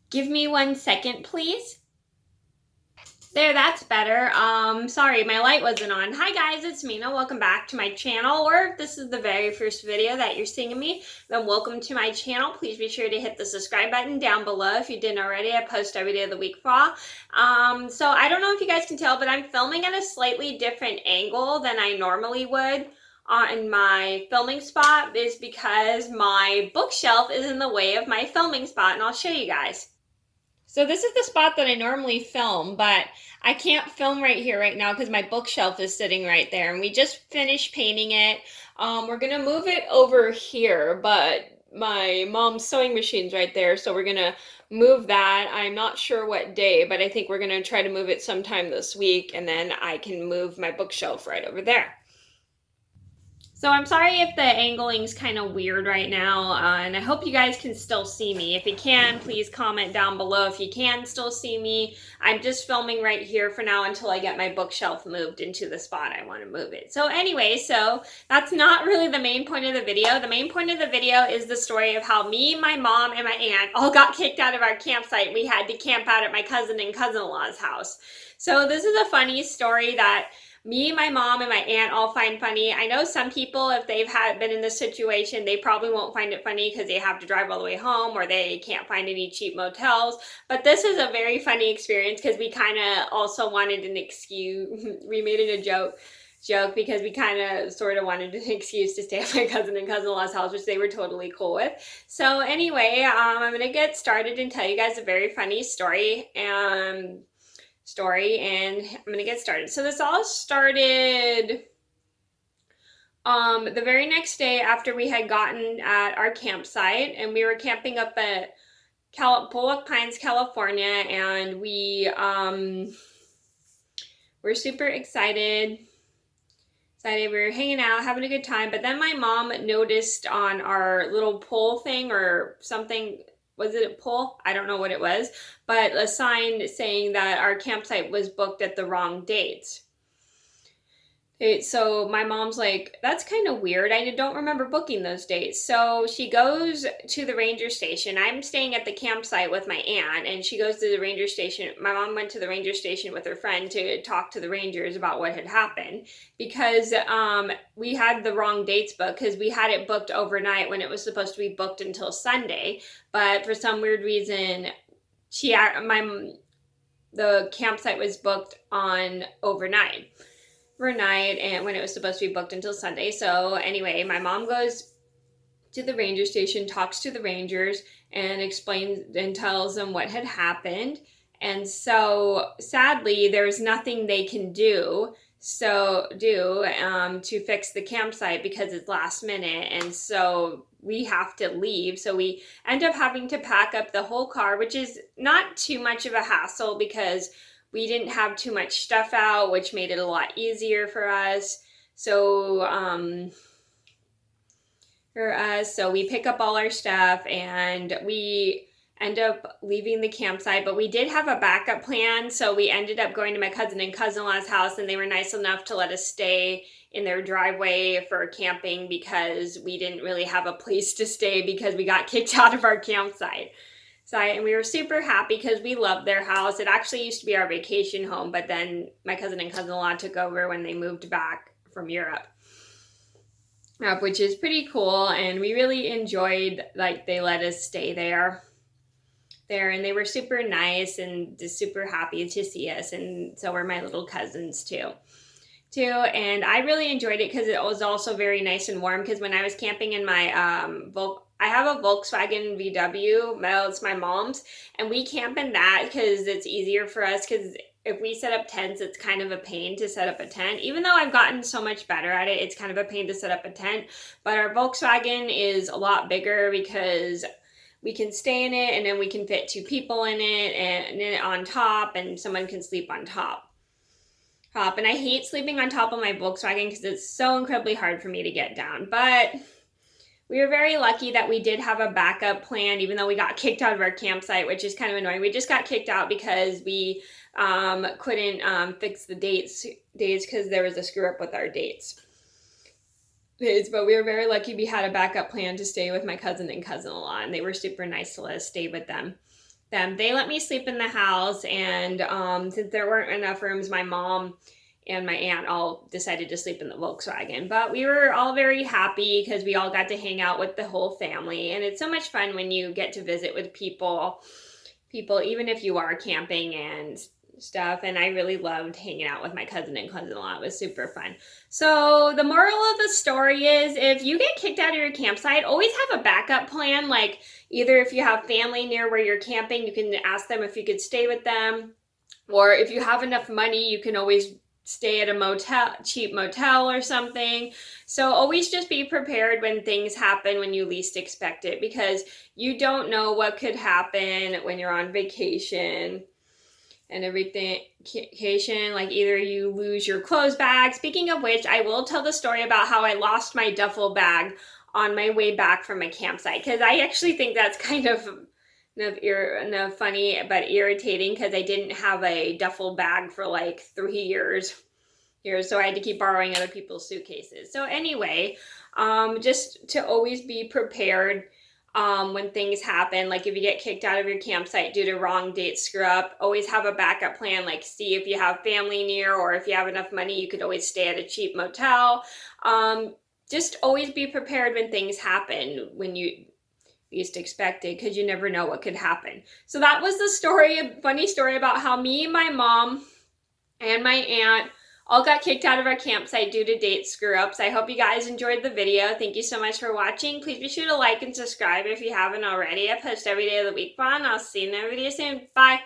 Give me 1 second, please. There, that's better. Sorry, my light wasn't on. Hi guys, it's Mena. Welcome back to my channel, or if this is the very first video that you're seeing of me, then welcome to my channel. Please be sure to hit the subscribe button down below if you didn't already. I post every day of the week for all. So I don't know if you guys can tell, but I'm filming at a slightly different angle than I normally would in my filming spot, is because my bookshelf is in the way of my filming spot, and I'll show you guys. So this is the spot that I normally film, but I can't film right here right now because my bookshelf is sitting right there, and we just finished painting it. We're gonna move it over here, but my mom's sewing machine's right there, so we're gonna move that. I'm not sure what day, but I think we're gonna try to move it sometime this week, and then I can move my bookshelf right over there. So I'm sorry if the angling's kind of weird right now, and I hope you guys can still see me. If you can, please comment down below if you can still see me. I'm just filming right here for now until I get my bookshelf moved into the spot I want to move it. So anyway, so that's not really the main point of the video. The main point of the video is the story of how me, my mom, and my aunt all got kicked out of our campsite. We had to camp out at my cousin and cousin-in-law's house. So this is a funny story that me, my mom, and my aunt all find funny. I know some people, if they've been in this situation, they probably won't find it funny because they have to drive all the way home or they can't find any cheap motels. But this is a very funny experience because we kind of also wanted an excuse. We made it a joke because we kind of sort of wanted an excuse to stay at my cousin and cousin-in-law's house, which they were totally cool with. So anyway, I'm going to get started and tell you guys a very funny story. And I'm gonna get started. So this all started the very next day after we had gotten at our campsite, and we were camping up at Bullock Pines, California, and we were super excited. We were hanging out, having a good time, but then my mom noticed on our little pole thing or something, was it a pole? I don't know what it was, but a sign saying that our campsite was booked at the wrong dates. So my mom's like, that's kind of weird. I don't remember booking those dates. So she goes to the ranger station. I'm staying at the campsite with my aunt, and she goes to the ranger station. My mom went to the ranger station with her friend to talk to the rangers about what had happened, because we had the wrong dates booked, because we had it booked overnight when it was supposed to be booked until Sunday. But for some weird reason, the campsite was booked on overnight and when it was supposed to be booked until Sunday. So anyway, my mom goes to the ranger station, talks to the rangers, and explains and tells them what had happened. And so sadly, there's nothing they can do to fix the campsite because it's last minute, and so we have to leave. So we end up having to pack up the whole car, which is not too much of a hassle because we didn't have too much stuff out, which made it a lot easier for us. So we pick up all our stuff and we end up leaving the campsite, but we did have a backup plan. So we ended up going to my cousin and cousin-in-law's house, and they were nice enough to let us stay in their driveway for camping because we didn't really have a place to stay because we got kicked out of our campsite. And we were super happy because we loved their house. It actually used to be our vacation home, but then my cousin and cousin-in-law took over when they moved back from Europe, which is pretty cool. And we really enjoyed, like, they let us stay there, and they were super nice and just super happy to see us. And so were my little cousins too. And I really enjoyed it because it was also very nice and warm, because when I was camping in my I have a Volkswagen VW. Well, it's my mom's, and we camp in that because it's easier for us, because if we set up tents, it's kind of a pain to set up a tent. Even though I've gotten so much better at it, it's kind of a pain to set up a tent. But our Volkswagen is a lot bigger because we can stay in it, and then we can fit 2 people in it, and on top, and someone can sleep on top. And I hate sleeping on top of my Volkswagen because it's so incredibly hard for me to get down. But we were very lucky that we did have a backup plan, even though we got kicked out of our campsite, which is kind of annoying. We just got kicked out because we couldn't fix the dates because there was a screw up with our dates. days, but we were very lucky we had a backup plan to stay with my cousin and cousin-in-law, and they were super nice to let us stay with them. They let me sleep in the house, and since there weren't enough rooms, my mom and my aunt all decided to sleep in the Volkswagen. But we were all very happy because we all got to hang out with the whole family, and it's so much fun when you get to visit with people, even if you are camping and stuff. And I really loved hanging out with my cousin and cousin-in-law. It was super fun. So the moral of the story is, if you get kicked out of your campsite, always have a backup plan. Like, either if you have family near where you're camping, you can ask them if you could stay with them, or if you have enough money, you can always stay at a motel, cheap motel or something. So always just be prepared when things happen when you least expect it, because you don't know what could happen when you're on vacation and everything. Vacation, like, either you lose your clothes bag. Speaking of which, I will tell the story about how I lost my duffel bag on my way back from my campsite, because I actually think that's kind of funny but irritating, because I didn't have a duffel bag for like 3 years, so I had to keep borrowing other people's suitcases. So anyway, just to always be prepared when things happen. Like, if you get kicked out of your campsite due to wrong date screw up, always have a backup plan. Like, see if you have family near, or if you have enough money, you could always stay at a cheap motel. Just always be prepared when things happen when you least expected, because you never know what could happen. So that was the story, a funny story about how me, my mom, and my aunt all got kicked out of our campsite due to date screw-ups. I hope you guys enjoyed the video. Thank you so much for watching. Please be sure to like and subscribe if you haven't already. I post every day of the week fun. I'll see you in another video soon. Bye!